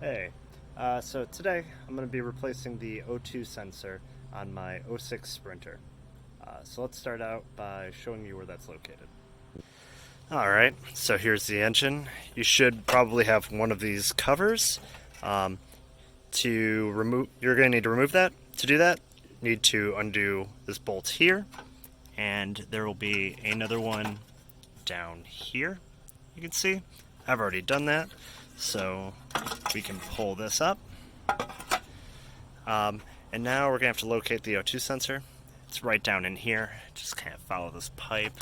Hey, so today I'm going to be replacing the O2 sensor on my O6 Sprinter. So let's start out by showing you where that's located. Alright, so here's the engine. You should probably have one of these covers. Um, you're going to need to remove that. To do that, you need to undo this bolt here, and there will be another one down here. You can see I've already done that, so we can pull this up. And now we're going to have to locate the O2 sensor. It's right down in here. Just kind of follow this pipe,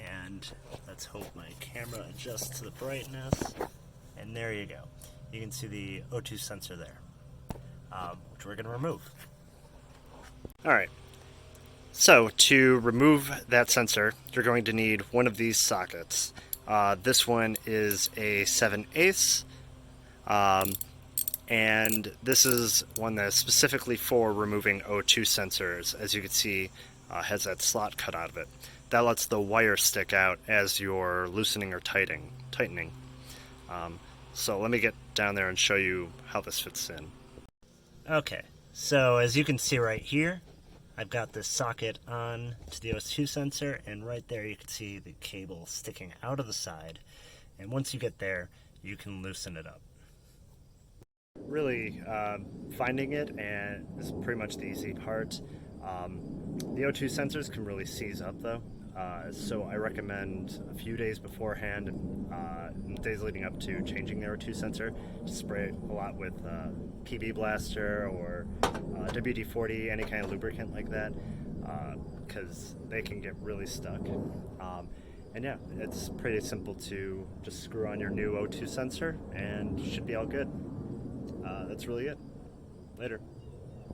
and let's hope my camera adjusts to the brightness. And there you go. You can see the O2 sensor there, which we're going to remove. Alright, so to remove that sensor, you're going to need one of these sockets. This one is a 7/8, and this is one that's specifically for removing O2 sensors. As you can see, has that slot cut out of it. That lets the wire stick out as you're loosening or tightening. So let me get down there and show you how this fits in. Okay, so as you can see right here, I've got this socket on to the O2 sensor, and right there you can see the cable sticking out of the side. And once you get there, you can loosen it up. Really, finding it and is pretty much the easy part. The O2 sensors can really seize up though, so I recommend a few days beforehand, in the days leading up to changing the O2 sensor, to spray a lot with PB Blaster or WD-40, any kind of lubricant like that, because they can get really stuck. And yeah, it's pretty simple to just screw on your new O2 sensor and you should be all good. That's really it. Later.